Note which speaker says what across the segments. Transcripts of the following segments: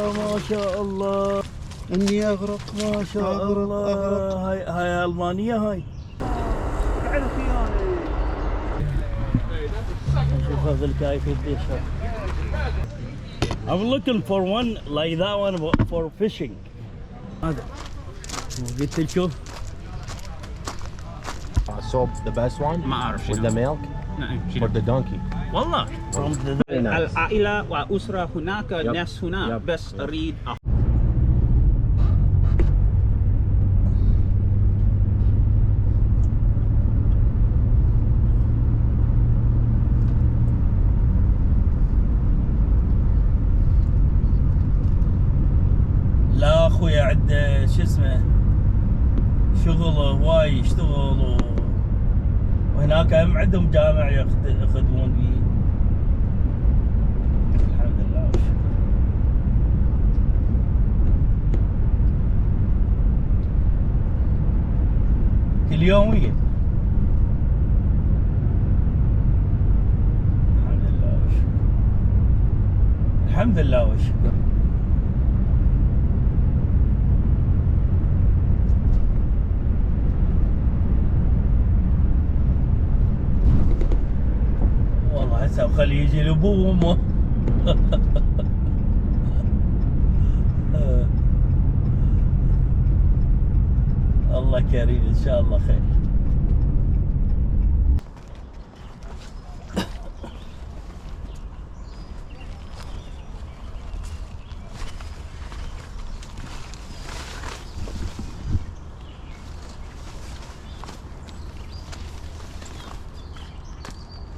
Speaker 1: ما شاء الله
Speaker 2: اني اغرق.
Speaker 1: ما شاء الله.
Speaker 2: اغرق.
Speaker 1: هاي المانيه هاي.
Speaker 2: تعرف يعني
Speaker 1: شوف هذا الكايف قديش. I'm looking for one like that one for fishing. هذا قلت لكم
Speaker 3: soap the best one
Speaker 4: ما أعرف
Speaker 3: with
Speaker 4: شنو.
Speaker 3: the milk
Speaker 4: نعم
Speaker 3: for the donkey.
Speaker 1: والله from the
Speaker 4: العائلة وأسرة هناك، ناس هنا،
Speaker 3: Yep.
Speaker 4: بس أريد
Speaker 1: لا اخوي عد شو اسمه شغل هواي يشتغل وهناك هم عندهم جامع يخدمون به. الحمد لله والشكر. كل يوميا. الحمد لله والشكر. الحمد لله والشكر. والله هسه وخليه يجي لابوه وامه. الله كريم ان شاء الله خير.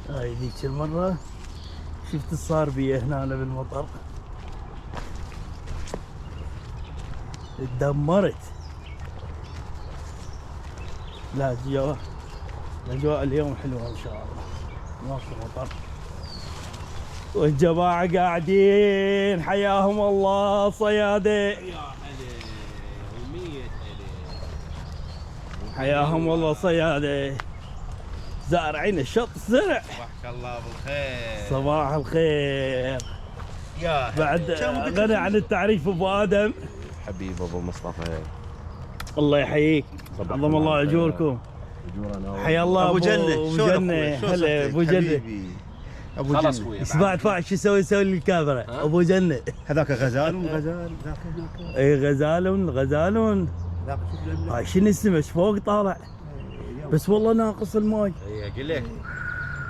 Speaker 1: هاي ذيك المرة شفت صار بي هنا بالمطر اتدمرت. لا الأجواء اليوم حلوة إن شاء الله، ما في مطر والجماعة قاعدين حياهم الله صيادة.
Speaker 3: يا هلا ومية هلا.
Speaker 1: حياهم الله صيادة زارعين الشط زرع.
Speaker 3: صباحك الله بالخير.
Speaker 1: صباح الخير.
Speaker 3: يا
Speaker 1: بعد غني عن التعريف ابو ادم.
Speaker 3: حبيب ابو مصطفى.
Speaker 1: الله يحييك، عظم الله اجوركم.
Speaker 3: اجورنا.
Speaker 1: حيا الله
Speaker 2: ابو جنه.
Speaker 1: ابو
Speaker 2: شلون
Speaker 1: جنه.
Speaker 2: أخوي؟ شلون
Speaker 1: هلا
Speaker 2: صحتك؟
Speaker 1: ابو جنه.
Speaker 2: حبيبي ابو
Speaker 3: خلاص
Speaker 2: جنه.
Speaker 3: اخوي.
Speaker 1: اسمع ادفع شو يسوي لي الكاميرا. ابو جنه.
Speaker 2: هذاك غزال ذاك هناك.
Speaker 1: اي غزالون.
Speaker 2: ذاك شوف لنا.
Speaker 1: هاي شنو اسمه ايش فوق طالع بس والله ناقص الماي.
Speaker 3: اي اقول لك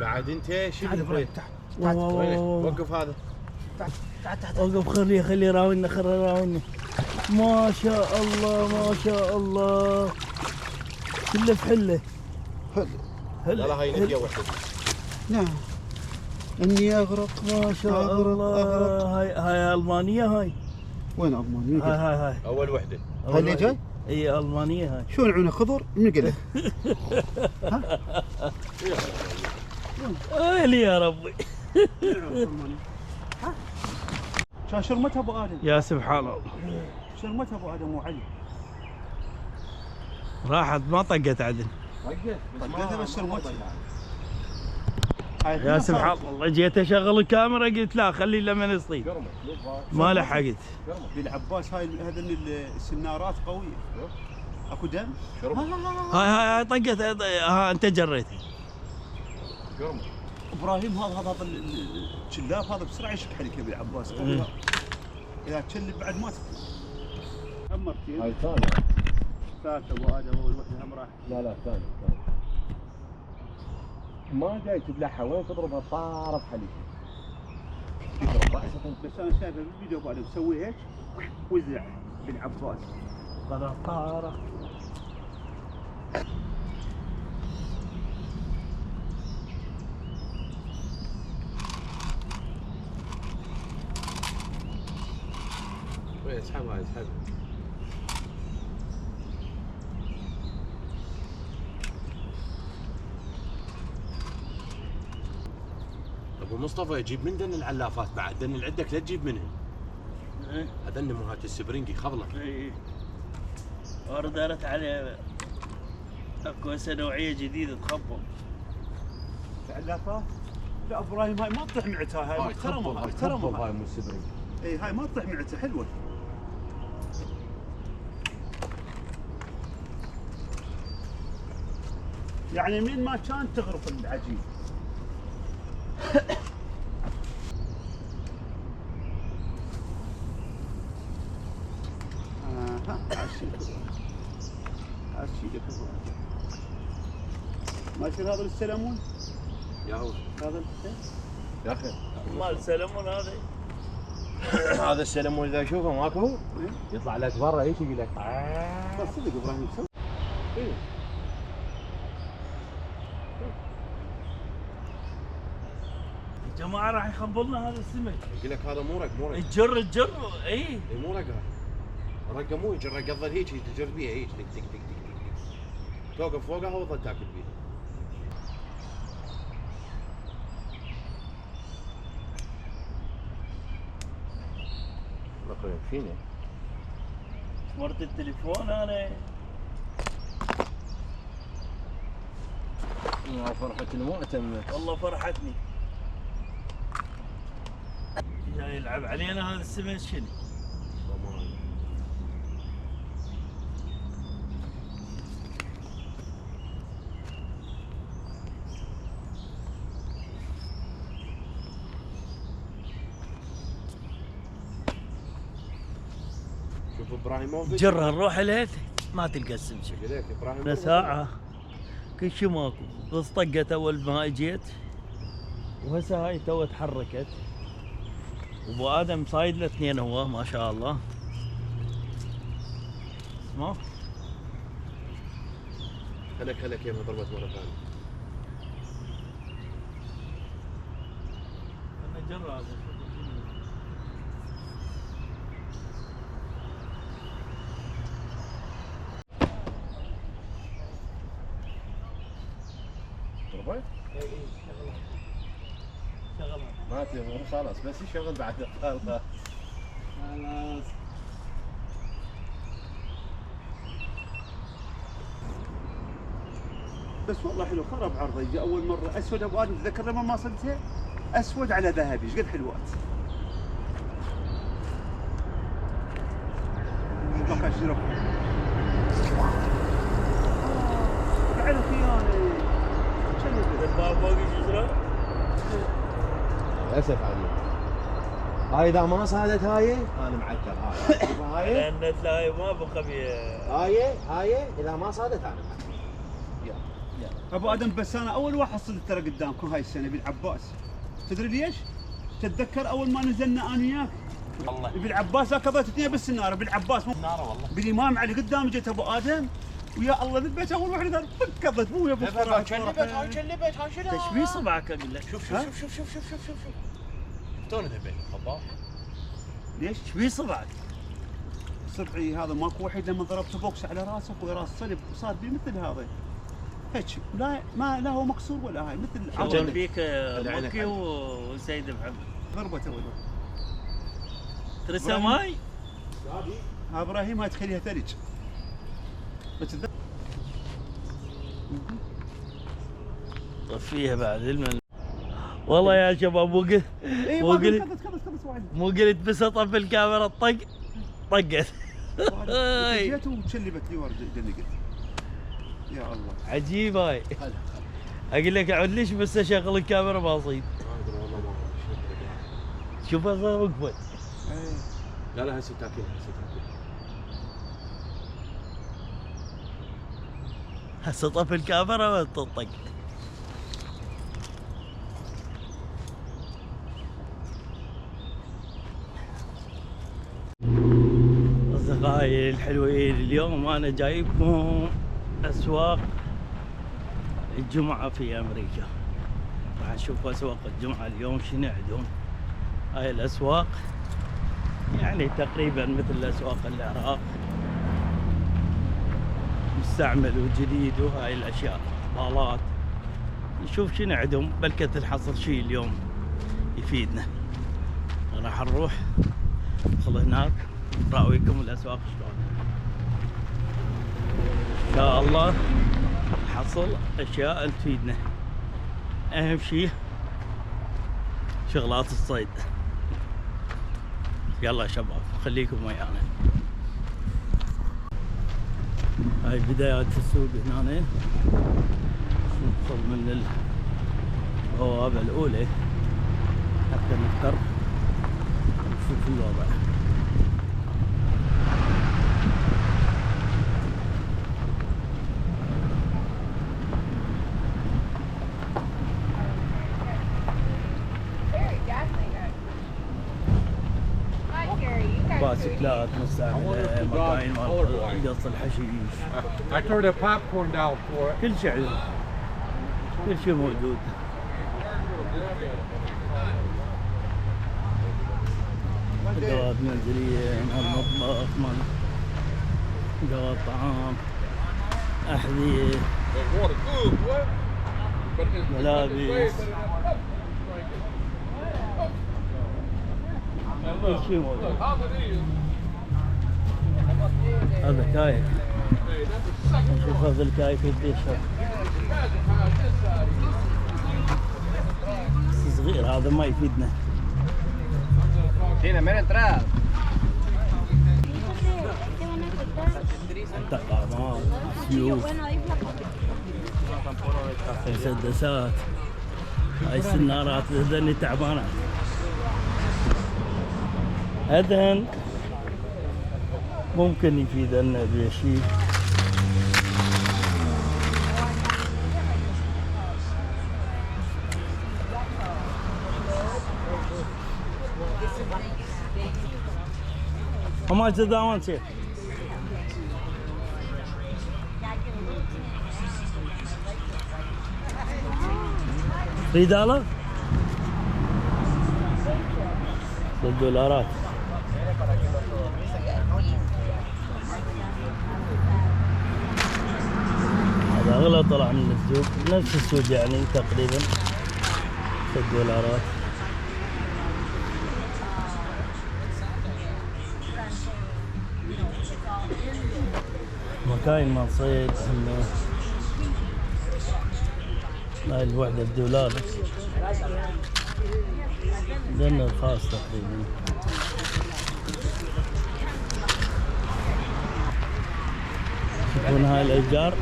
Speaker 3: بعد انت شنو
Speaker 2: تعال
Speaker 3: تبغى؟
Speaker 2: تحت.
Speaker 3: وينك؟ وقف هذا.
Speaker 1: اوقف خليه يراوينا يراوينا. ما شاء الله ما شاء الله كله في حله.
Speaker 3: لا لا هاي نفيه واحده.
Speaker 2: نعم اني اغرق.
Speaker 1: ما شاء
Speaker 2: أغرق.
Speaker 1: الله. هاي المانيه هاي.
Speaker 2: وين المانيا؟
Speaker 1: هاي
Speaker 3: اول وحده.
Speaker 2: هاي اللي جاي؟
Speaker 1: اي المانيه هاي.
Speaker 2: شو العونه خضر؟ من قال لك؟
Speaker 1: لي يا ربي.
Speaker 2: كان شرمتها ابو ادم.
Speaker 1: يا سبحان الله.
Speaker 2: شرمتها ابو ادم وعلي.
Speaker 1: راحت ما طقت عدل.
Speaker 2: طقتها بس شرمتها.
Speaker 1: يا سبحان الله. جيت اشغل الكاميرا قلت لا خليه لما يصيد ما لحقت.
Speaker 2: بالعباس هاي هذا السنارات قويه. اكو دم؟
Speaker 1: هاي طقت. ها انت جريت.
Speaker 2: ابراهيم هذا الشلاف هذا بسرعه يشك عليك بالعباس قوي. اذا تشلب بعد ما تفوز. عمرتين.
Speaker 3: هاي ثانيه.
Speaker 2: ثالثه ابو ادم اول وحده هم راح.
Speaker 3: لا ثانيه. ما جاي تبلعها وين تضربها طارف حليب.
Speaker 2: بس انا شايفه بالفيديو ابو ادم تسوي هيك وزع بالعباس.
Speaker 1: طارق.
Speaker 3: اسحبها اسحبها. ابو مصطفى يجيب من دن العلافات بعد دن العدك لا تجيب منهن. هذن مهات السبرينجي خبله.
Speaker 1: اي وردت عليه اكو هسه نوعيه جديده تخبط.
Speaker 2: علافات؟ لا ابراهيم هاي ما تطيح معتها هاي محترمه
Speaker 3: هاي مو السبرينجي.
Speaker 2: اي هاي ما تطيح معدته حلوه. يعني من ما كان تغرف العجين. هالشيء ما يصير هذا السلمون؟
Speaker 3: يا هو
Speaker 2: هذا
Speaker 3: يا اخي
Speaker 1: مال سلمون هذا.
Speaker 3: هذا السلمون اذا اشوفه ماكو يطلع لك برا هيك يقول لك
Speaker 2: بس صدق ابراهيم سوي.
Speaker 3: ايوه
Speaker 1: يا جماعه راح يخبلنا هذا السمك.
Speaker 3: يقول لك هذا مو رق مو رق
Speaker 1: الجر اي
Speaker 3: اي مو رق رقه مو يجر رقه تظل هيك تجر بيها هيك تك تك تك تك توقف فوقها وتظل تاكل بيها. اخوي فيني
Speaker 1: مرت التليفون انا.
Speaker 3: يا فرحة المؤتم
Speaker 1: والله فرحتني. جاي يلعب علينا هذا السمك شنو؟
Speaker 3: شوف ابراهيم
Speaker 1: جرها نروح له ما تلقى السمك.
Speaker 3: يقول لك ابراهيم
Speaker 1: له ساعة كل شيء ماكو. بس طقت اول ما اجيت وهسه هاي تو تحركت. وابو ادم صايد له اثنين هو ما شاء الله. اسمع
Speaker 3: هلك يا ضربت مرة ثانية.
Speaker 1: انا جر هذا
Speaker 3: ضربت؟
Speaker 1: شغلها.
Speaker 3: ما تبغى خلاص بس يشغل بعد خلاص.
Speaker 2: بس والله حلو خرب عرضه. يجي اول مره اسود ابو ادم تذكر لما ما صدتها اسود على ذهبي ايش قد حلوات. ما كان شرب فعلا خيانه.
Speaker 1: الباب فوق يجرى.
Speaker 3: للاسف علي هاي اذا ما صادت هاي انا معكر هاي
Speaker 1: لان تلاقي ما بقى
Speaker 3: هاي اذا ما صادت انا معكر.
Speaker 2: ابو ادم بس انا اول واحد صدت ترى قدامكم هاي السنه بالعباس. تدري ليش؟ تتذكر اول ما نزلنا انا وياك
Speaker 1: والله
Speaker 2: بالعباس قضيت اثنين بالسناره بالعباس
Speaker 1: نار والله.
Speaker 2: بالامام علي قدام جيت ابو ادم ويا الله ذبيت اول واحد قال قضيت مو يا ابو
Speaker 3: هاي كلبت هاي شنو؟
Speaker 1: تشبيه صبعك اقول لك.
Speaker 3: شوف توني ذبيت خباط.
Speaker 2: ليش؟
Speaker 1: تشبيه صبعك.
Speaker 2: صبعي هذا ماكو وحيد لما ضربته بوكس على راسه اخوي راس صلب صار بي مثل هذا هيك لا هو مكسور ولا هاي مثل
Speaker 1: كان
Speaker 2: عضله
Speaker 1: فيك مكي وسيد محمد.
Speaker 2: ضربته ولا
Speaker 1: ترسى ماي.
Speaker 2: ها ابراهيم هاي تخليها ثلج بس
Speaker 1: طفيها بعد المن. والله يا شباب مو قلت بس اطفي الكاميرا طقت.
Speaker 2: جيت وشلبت لي ورد دنقت. يا الله
Speaker 1: عجيب هاي. اقول لك اعود ليش بس اشغل الكاميرا ما اصيد.
Speaker 3: ما ادري والله ما
Speaker 1: شوفها صار وقفت.
Speaker 3: لا هسه تاكل
Speaker 1: هسه طفي الكاميرا وتطق. أصدقائي الحلوين اليوم أنا جايبكم أسواق الجمعة في أمريكا. راح نشوف أسواق الجمعة اليوم شنو عندهم. هاي الأسواق يعني تقريبا مثل أسواق العراق مستعمل وجديد وهاي الأشياء بالات. نشوف شنو عندهم بلكة نحصل شيء اليوم يفيدنا. راح نروح ندخل هناك راويكم الاسواق شلون. ان شاء الله نحصل اشياء تفيدنا. اهم شيء شغلات الصيد. يلا يا شباب خليكم ويانا. هاي بدايات السوق هنا، ندخل من البوابة الأولى حتى نفطر نشوف الوضع. باسكلات مستعملة، مكاين مال قص الحشيش،
Speaker 5: I turned the popcorn down for it.
Speaker 1: كل شيء عندهم، كل شيء موجود. أدوات منزلية، مال مطبخ، مال أدوات طعام، أحذية، ملابس، كل شيء موجود. هذا كايك، نشوف هذا الكايك قديش صغير، هذا ما يفيدنا.
Speaker 6: Tiene, miren atrás.
Speaker 1: طقامات، سيوف، مسدسات، هاي السنارات هذني تعبانات. هذن ممكن يفيدنا بشيء. How much is that one, sir? $3? $3. هذا أغلى طلع من السوق، نفس السوق يعني تقريبا $6. مكاين مال صيد، هاي الوحدة $1 لأنه رخاص تقريبا. شوفون هاي الأشجار،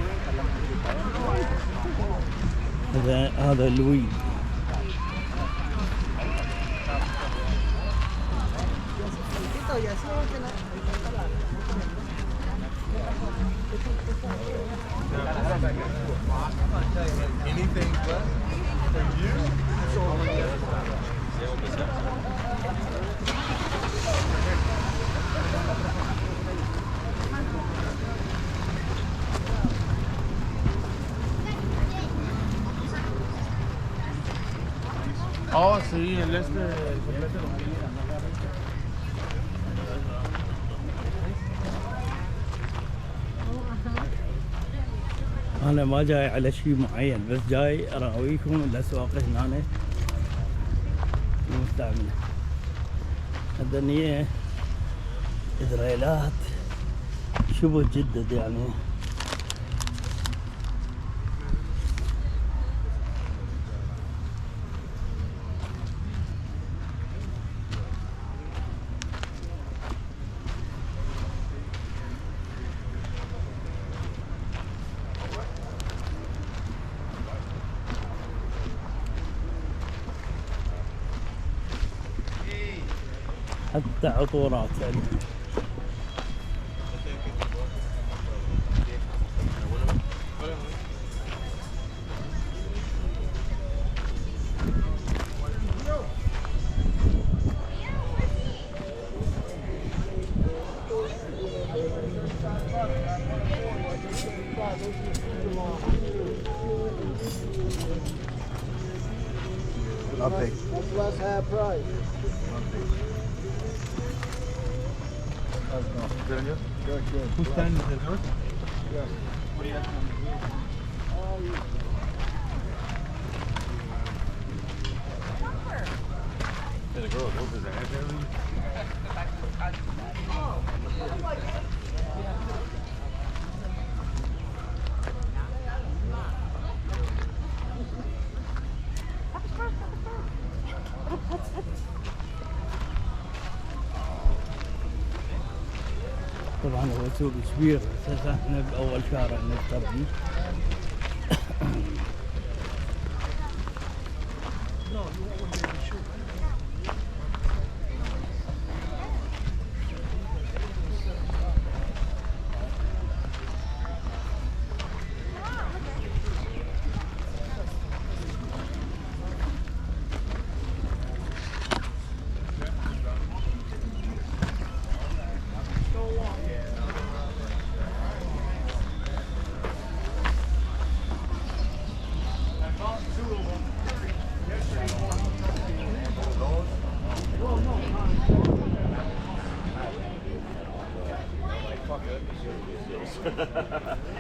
Speaker 1: هذا الويد.
Speaker 5: Anything but from you?
Speaker 7: Oh, sí, el
Speaker 1: أنا ما جاي على شيء معين، بس جاي أراويكم الأسواق هنا المستعملة. هذني إذريلات شبه جدد يعني. حتى عطورات يعني.
Speaker 2: I'll take.
Speaker 6: That's less half price.
Speaker 2: Good on you? Good, good.
Speaker 5: Who's standing in the
Speaker 2: Yes.
Speaker 3: The girl opens her head there.
Speaker 1: طبعا هو سوق كبير اساسا احنا باول شارع نفطر فيه.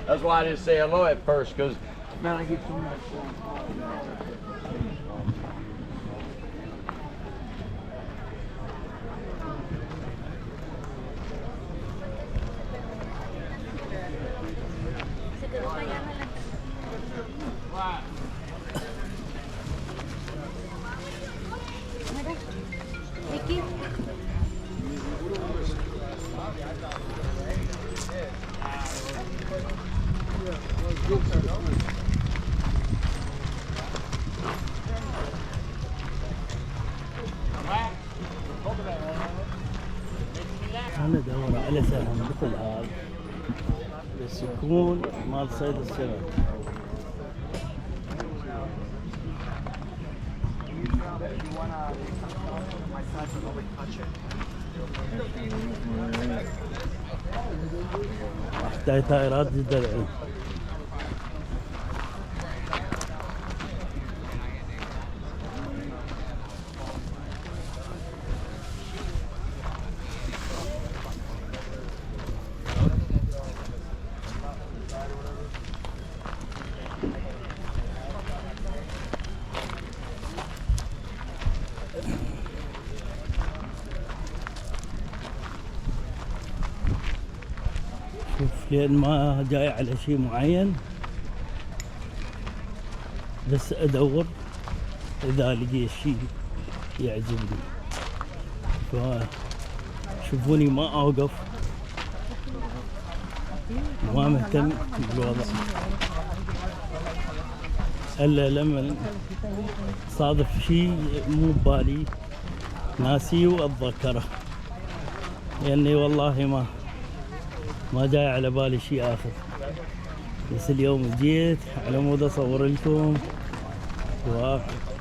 Speaker 3: That's why I didn't say hello at first, because
Speaker 1: أنا أدور على سهم مثل هذا بس يكون مال صيد السمك. تحتاج تايرات جدا العين. شوف لين ما جاي على شيء معين بس ادور اذا لقيت شيء يعجبني. فشوفوني ما اوقف، ما مهتم بالوضع الا لما صادف شيء مو ببالي ناسي واتذكره، لاني والله ما جاي على بالي شيء اخر. بس اليوم جيت على مود اصور لكم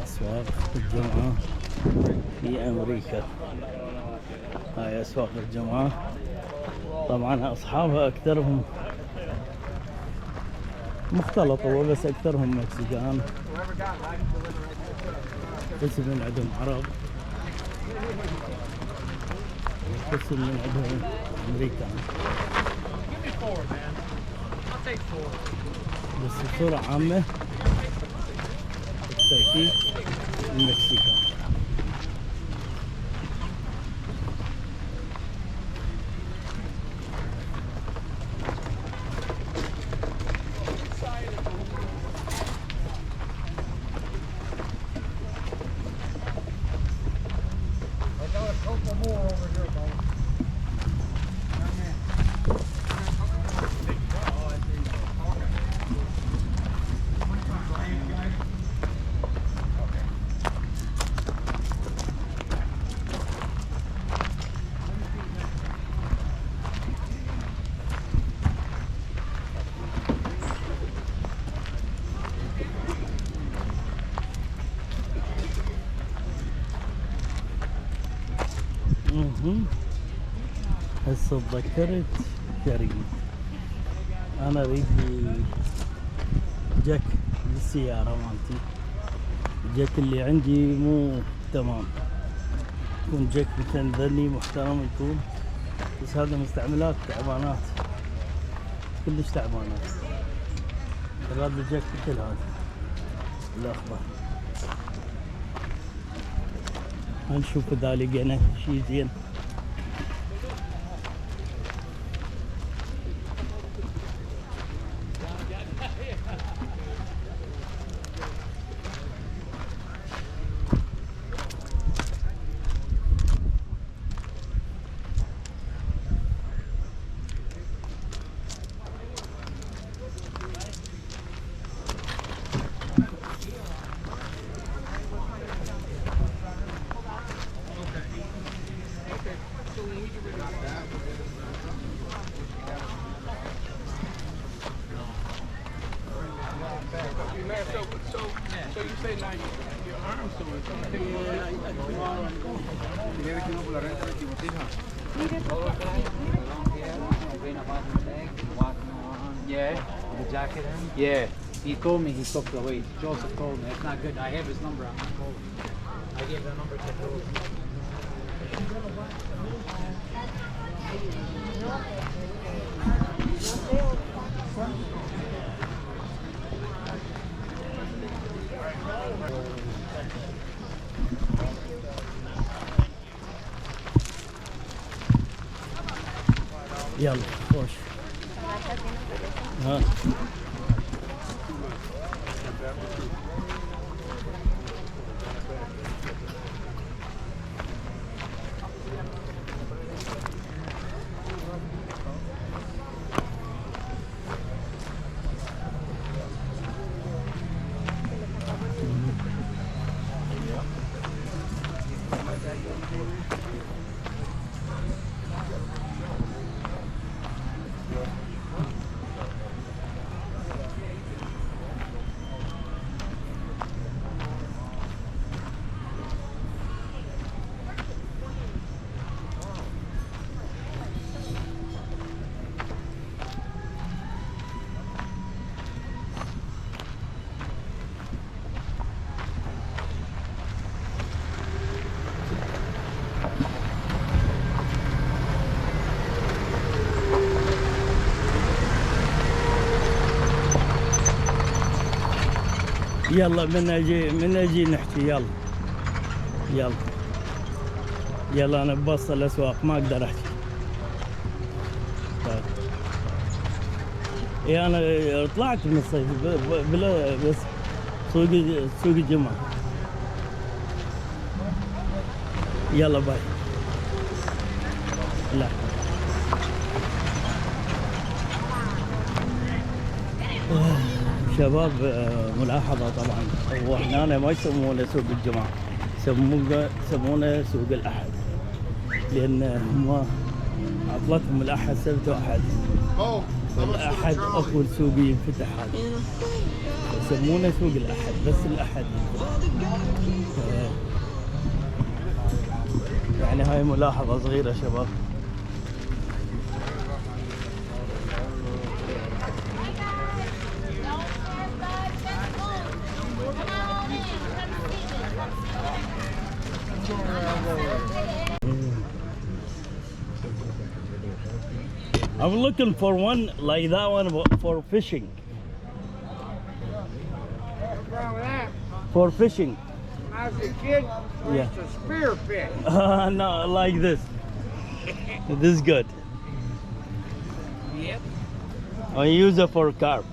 Speaker 1: اسواق الجمعة في امريكا. هاي اسواق الجمعة، طبعا اصحابها اكثرهم مختلطة بس اكثرهم مكسيكان، قسم من عندهم عرب، قسم من عندهم امريكان. بس بصورة عامة التركيب المكسيكان. هسه تذكرت كريم، انا اريد جاك للسيارة مالتي. الجاك اللي عندي مو تمام، يكون جاك مثل ذني محترم يكون، بس هذا مستعملات تعبانات كلش تعبانات. هذا الجاك مثل هذا الاخضر. هنشوف اذا لقينا شي زين.
Speaker 5: man. So you say now your arm so it's gonna take
Speaker 6: Yeah, the jacket in? Yeah. He told me he took the weight. Joseph told me. It's not good. I have his number. I'm not calling. I gave the number to Joseph.
Speaker 1: يلا خوش. ها يلا من اجي نحكي يلا انا بوصل الاسواق ما اقدر احكي. اي انا طلعت من الصيف بلا بس سوق الجمعة. يلا باي. لا شباب ملاحظة طبعا هو هنا ما يسمونه سوق الجمعة يسمونه سوق الأحد لأن هم عطلتهم الأحد سبت وأحد. الأحد أول سوق ينفتح هذا يسمونه سوق الأحد بس الأحد يعني هاي ملاحظة صغيرة شباب. I'm looking for one like that one for fishing.
Speaker 5: What's wrong with that?
Speaker 1: For fishing.
Speaker 5: I was a kid. We
Speaker 1: Yeah.
Speaker 5: used to spear fish.
Speaker 1: No, like this. This is good.
Speaker 5: Yep.
Speaker 1: I use it for carp.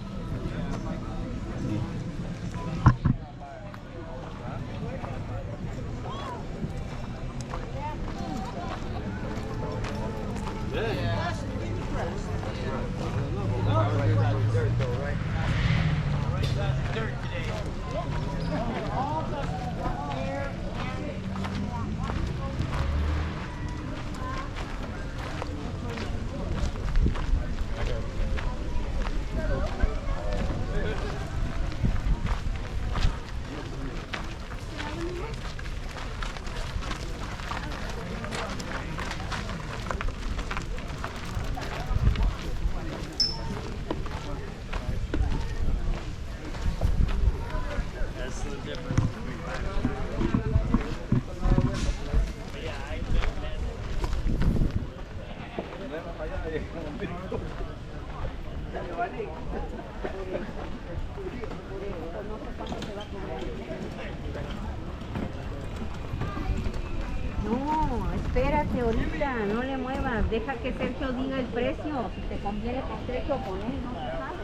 Speaker 7: No, espérate ahorita, no le muevas, deja que Sergio diga el precio, si te conviene con Sergio poner, no se sabe.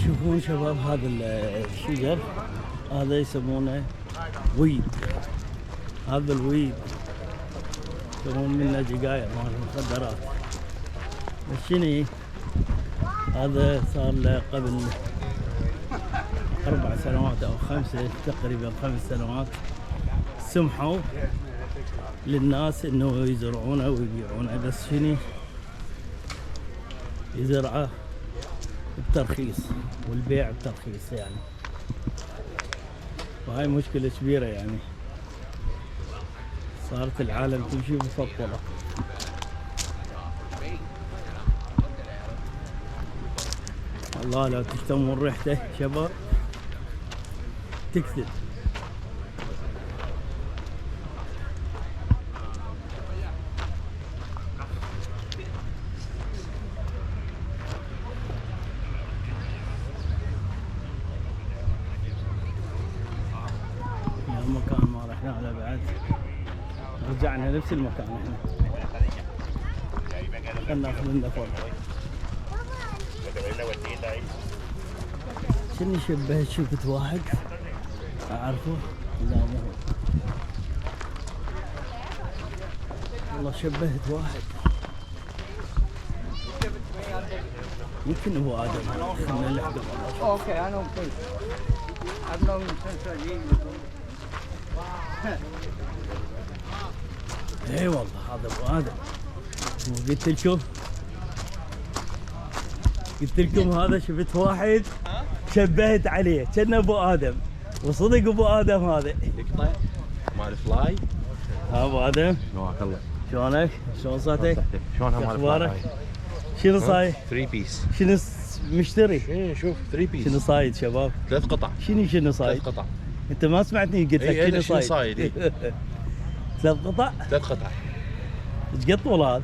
Speaker 1: شوفون شباب هذا الشجر هذا يسمونه ويد. هذا الويد يسمون منه جقاير مال المخدرات. الشني هذا صار له قبل 4 سنوات او 5 تقريبا 5 سنوات سمحوا للناس انه يزرعونه ويبيعونه، بس شنو يزرعه بترخيص والبيع بترخيص يعني، وهاي مشكلة كبيرة يعني. صارت العالم تمشي مفضلة. والله لو تشتمون ريحته شباب تكذب. يا مكان ما رحنا له بعد، رجعنا نفس المكان احنا. خلنا ناخذ لنا فوق. شنو شبهت؟ شفت واحد اعرفه؟ لا مو هو. والله شبهت واحد يمكن هو ادم. خلنا نلحقه.
Speaker 6: Okay, I know him. I've known him since I was 8 years old.
Speaker 1: اي والله هذا ابو ادم. قلت لكم هذا شفت واحد شبهت عليه كان ابو ادم، وصدق ابو ادم هذا.
Speaker 3: يقطع مال فلاي.
Speaker 1: ها ابو ادم
Speaker 3: نواك الله.
Speaker 1: شلونك؟ شلون صحتك؟
Speaker 3: شلونها مال
Speaker 1: اخبارك؟
Speaker 3: فلاي؟
Speaker 1: شنو صايد؟
Speaker 3: 3 بيس.
Speaker 1: شنو مشتري؟
Speaker 3: ايه شوف 3 بيس.
Speaker 1: شنو صايد شباب؟
Speaker 3: 3 قطع.
Speaker 1: شنو صايد؟
Speaker 3: 3 قطع.
Speaker 1: انت ما سمعتني قلت لك
Speaker 3: إيه،
Speaker 1: شنو
Speaker 3: شنو
Speaker 1: صايد؟
Speaker 3: صايد؟
Speaker 1: 3 قطع؟
Speaker 3: 3 قطع.
Speaker 1: ايش قد طول هذا؟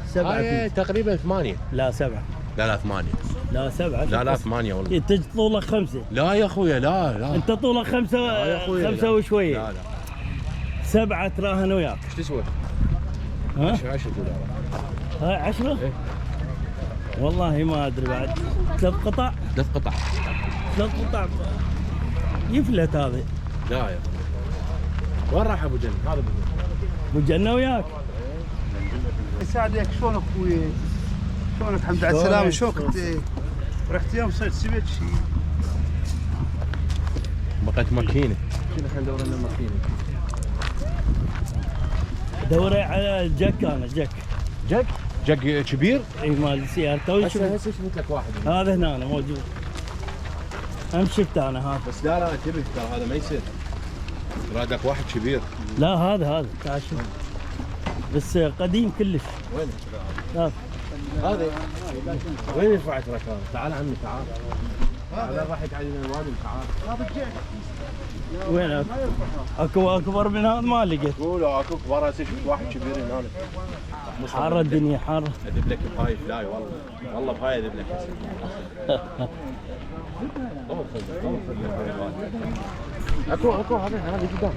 Speaker 1: 7
Speaker 3: هاي تقريبا 8.
Speaker 1: لا 7.
Speaker 3: لا 8.
Speaker 1: لا 7.
Speaker 3: لا 8 والله.
Speaker 1: انت طولك 5.
Speaker 3: لا يا اخويا لا.
Speaker 1: انت طولك 5
Speaker 3: يا أخويا
Speaker 1: 5
Speaker 3: لا.
Speaker 1: وشويه.
Speaker 3: لا
Speaker 1: 7 تراهن وياك.
Speaker 3: ايش تسوى؟
Speaker 1: ها؟
Speaker 3: 10 دولار.
Speaker 1: هاي 10؟
Speaker 3: إيه.
Speaker 1: والله ما ادري بعد. 3 قطع؟
Speaker 3: 3 قطع.
Speaker 1: 3 قطع يفلت هذا.
Speaker 3: لا يا اخوي. وين راح ابو جن؟ هذا
Speaker 1: ابو جنة وياك.
Speaker 2: يساعدك. شلونك اخوي؟ شلونك؟ الحمد لله على السلامه. شلونك انت؟ رحت يوم صرت سمعت شيء.
Speaker 3: بقت ماكينه. شنو خلينا ندور لنا ماكينه.
Speaker 1: دوري على جك. انا
Speaker 3: جك كبير؟
Speaker 1: اي مال السيارة توي
Speaker 3: هسه شفت لك واحد.
Speaker 1: هذا هنا أنا موجود. هم شفت انا هذا.
Speaker 3: بس لا انتبه ترى هذا ما يصير. رادك واحد كبير.
Speaker 1: لا هذا تعال شوف. بس قديم كلش.
Speaker 3: وين؟
Speaker 1: هذا
Speaker 3: وين رفعت ركاب؟ تعال عمي تعال. هذا راح علينا الوادي تعال.
Speaker 1: وين اكو اكبر من هذا ما لقيت.
Speaker 3: قولوا اكو كبار. هسه شفت واحد كبير هنا.
Speaker 1: حارة الدنيا حارة.
Speaker 3: اذب لك بهاي فلاي والله بهاي اذب لك. اكو هذا قدام.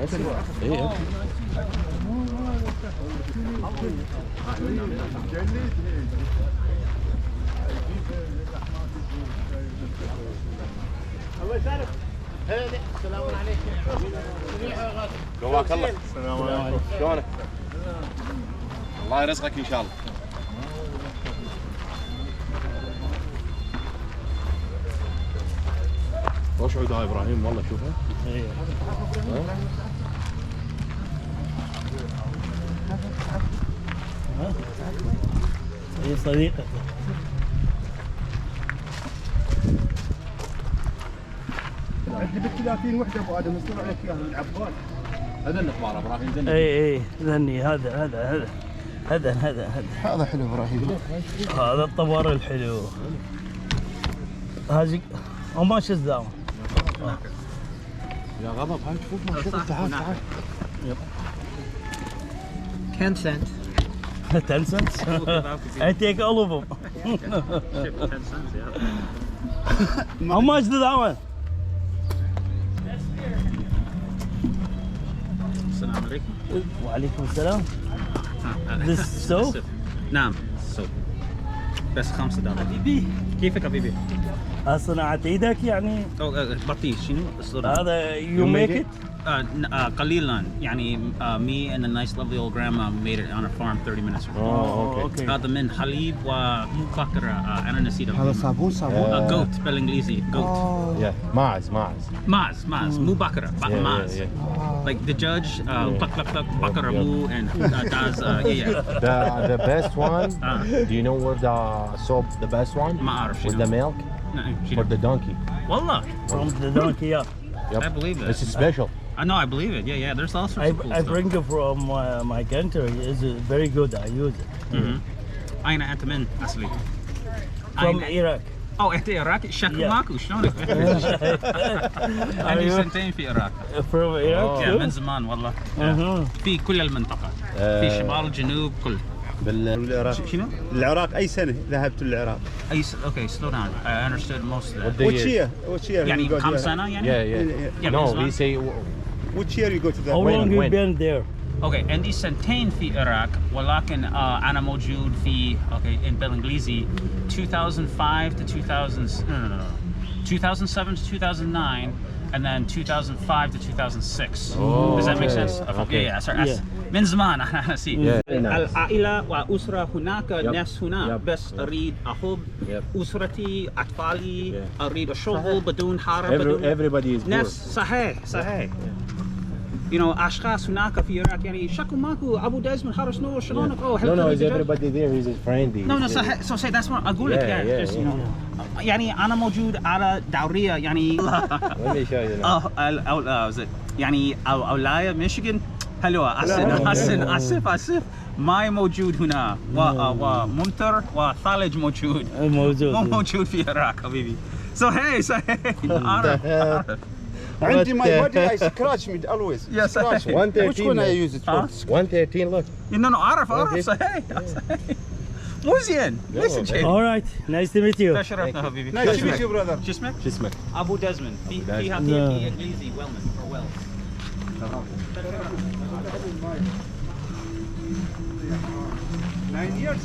Speaker 3: اي
Speaker 5: السلام عليكم.
Speaker 3: قواك الله. السلام عليكم. شلونك؟ الله يرزقك ان شاء الله. وش عود هاي ابراهيم والله شوفها.
Speaker 1: ايوه. هي صديقتي.
Speaker 2: عندي ب 30 وحده ابو ادم يصنع لك اياها من عباد.
Speaker 3: هذا النخبار ابراهيم.
Speaker 1: اي ذني هذا
Speaker 2: هذا حلو ابراهيم.
Speaker 1: هذا الطبر الحلو. هذه وما شو الزاوية.
Speaker 3: يا غضب هاي شوف ما شوف. تعال
Speaker 4: 10 cents.
Speaker 1: 10 cents? I take all of them.
Speaker 4: Ship 10 cents, yeah.
Speaker 1: How much did that one?
Speaker 4: السلام عليكم.
Speaker 1: وعليكم السلام. This soap?
Speaker 4: نعم soap. بس $5. حبيبي. كيفك حبيبي؟
Speaker 1: صناعة ايدك يعني؟
Speaker 4: بطيء شنو الصورة؟
Speaker 1: هذا you make it؟
Speaker 4: قليلا يعني me and a nice lovely old grandma made it on a farm 30 minutes from here.
Speaker 1: اوكي.
Speaker 4: هذا من حليب ومو بكرة أنا نسيته.
Speaker 2: هذا صابون
Speaker 4: goat بالإنجليزي goat.
Speaker 3: Yeah. ماعز.
Speaker 4: ماز مو بكرة ماز. Like the judge بكرة مو and does yeah.
Speaker 3: The best one. Do you know where the soap the best one?
Speaker 4: ما أعرف
Speaker 3: With
Speaker 4: شنو.
Speaker 3: the milk
Speaker 4: شنو.
Speaker 3: or the donkey?
Speaker 4: والله.
Speaker 1: From the donkey, yeah.
Speaker 4: I believe it.
Speaker 3: This is special.
Speaker 4: I know, I believe it. Yeah. There's all sorts of cool
Speaker 1: I
Speaker 4: stuff.
Speaker 1: bring it from my country. It's very good. I use it.
Speaker 4: أين أنت من أصلي؟
Speaker 1: From Iraq.
Speaker 4: أو أنت عراقي؟ شكل
Speaker 1: Yeah.
Speaker 4: ماكو شلونك؟ عندي سنتين في العراق.
Speaker 1: From Iraq
Speaker 4: من
Speaker 1: too?
Speaker 4: زمان والله.
Speaker 1: Mhm.
Speaker 4: في كل المنطقة. في شمال الجنوب كل.
Speaker 2: بالعراق.
Speaker 4: شنو؟
Speaker 2: العراق اي سنه ذهبت للعراق؟
Speaker 4: Okay, slow down. I understood most of that.
Speaker 3: What the year?
Speaker 2: Which year
Speaker 4: يعني
Speaker 2: you go
Speaker 4: كم
Speaker 2: to
Speaker 4: سنة يعني؟
Speaker 3: Yeah.
Speaker 4: Yeah,
Speaker 3: No,
Speaker 4: من
Speaker 3: he
Speaker 4: زمان.
Speaker 3: say
Speaker 2: Which year you go to the
Speaker 1: How
Speaker 3: When?
Speaker 1: long you
Speaker 3: When?
Speaker 1: been there?
Speaker 4: Okay, عندي سنتين في العراق ولكن أنا موجود في بالإنجليزي 2005 to 2000 no. 2007 to 2009 and then 2005 to 2006. Does that make sense?
Speaker 3: Okay.
Speaker 4: Yeah, sorry.
Speaker 1: Yeah.
Speaker 4: من زمان أنا نسيت.
Speaker 3: Yeah.
Speaker 4: العائلة وأسرة هناك ناس هنا
Speaker 3: Yep.
Speaker 4: بس أريد أحب أسرتي أطفالي
Speaker 3: Yeah.
Speaker 4: أريد الشغل بدون حرب بدون
Speaker 3: everybody is
Speaker 4: ناس
Speaker 3: poor.
Speaker 4: صحيح. You know أشخاص هناك في العراق يعني شكو ماكو أبو دايزمن حارس نور شلونك
Speaker 3: No, is everybody there? He's friendly.
Speaker 4: No, صحيح. So say that's what أقول لك يعني.
Speaker 3: Yeah.
Speaker 4: You know. يعني أنا موجود على دورية يعني
Speaker 3: Let me show you now.
Speaker 4: يعني ولاية ميشيغان حلوة أسف ماي موجود هنا وممطر وثلج موجود
Speaker 1: موجود.
Speaker 4: مو موجود في العراق حبيبي. So hey أعرف
Speaker 2: عندي my
Speaker 3: What,
Speaker 2: body I scratch me always.
Speaker 4: Yes,
Speaker 2: Scratch.
Speaker 3: 113.
Speaker 2: Which one I use it for?
Speaker 3: 113. Look.
Speaker 4: no أعرف صحيح مو زين ليش شيء
Speaker 1: All right. Nice to meet you.
Speaker 4: تشرفنا حبيبي.
Speaker 2: Nice to meet you, brother.
Speaker 4: شو اسمك؟
Speaker 3: شو اسمك؟
Speaker 4: ابو دازمن فيها
Speaker 1: No.
Speaker 4: في انجليزي ويلمن او ويلز
Speaker 2: 9 years.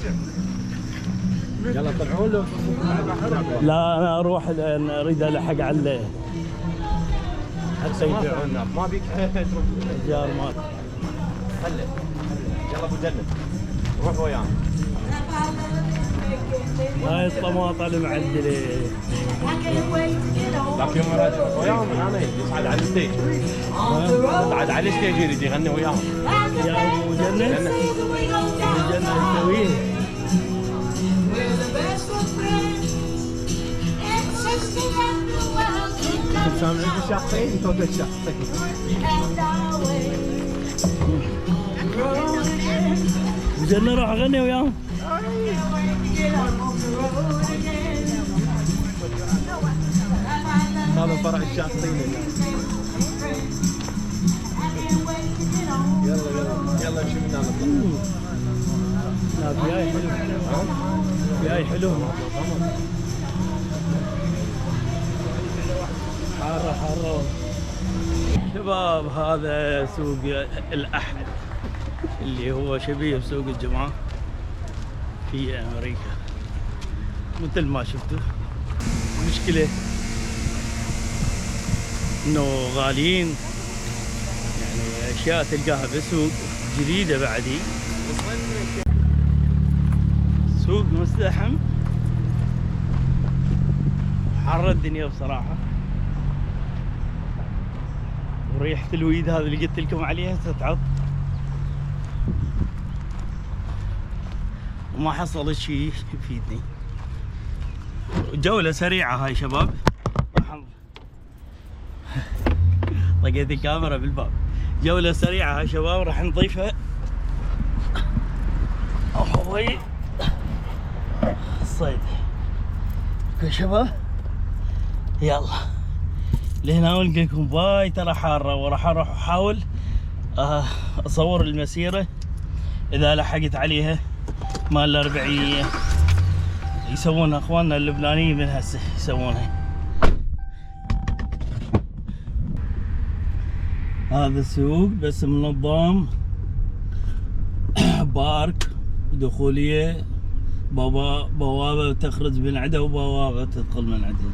Speaker 3: يلا طلعوا له.
Speaker 1: لا انا اروح لان اريد الحق على حتى يبيعون
Speaker 3: ما بيك
Speaker 1: الجار مال.
Speaker 3: يلا ابو جنة روح ويانا.
Speaker 1: هاي الطماطة المعدلة.
Speaker 3: ذاك يوم راجع وياهم انا يصعد على الستيج. صعد على الستيج يريد يغني وياهم.
Speaker 1: يا ابو جنة. ابو جنة يسويه.
Speaker 2: سامعين الشخصين انتوا الشخصين.
Speaker 1: ابو جنة روح اغني وياهم.
Speaker 2: هذا فرع الشخصين. يلا نشوف الناس.
Speaker 1: لا بياي حلو. بياي حلو. حارة. شباب هذا سوق الأحد اللي هو شبيه بسوق الجمعة في أمريكا مثل ما شفتوا. المشكلة إنه غاليين يعني أشياء تلقاها بالسوق جديدة بعدي. سوق مزدحم حر الدنيا بصراحة. وريحة الويد هذا اللي قلت لكم عليها تتعب. وما حصلت شيء يفيدني. جولة سريعة هاي شباب. طقيت الكاميرا بالباب. جولة سريعة هاي شباب راح نضيفها. هاي الصيد. اوكي شباب يلا لهنا ونلقاكم. باي ترى حارة وراح اروح احاول اصور المسيرة اذا لحقت عليها مال الاربعية يسوونها اخواننا اللبنانيين من هسه يسوونها. هذا السوق بس منظم بارك دخولية بوابة تخرج من عنده وبوابة تدخل من عنده.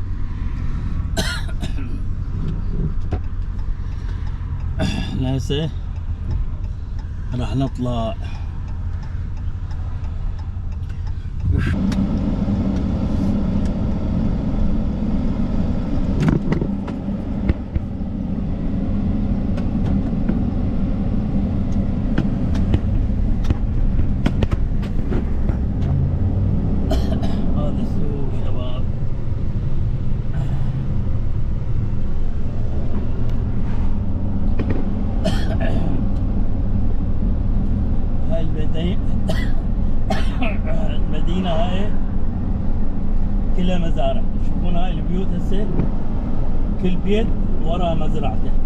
Speaker 1: احنا هسه راح نطلع هذا السوق شباب. هاي المدينة هاي كلها مزارع. تشوفون هاي البيوت هسه كل بيت ورا مزرعته.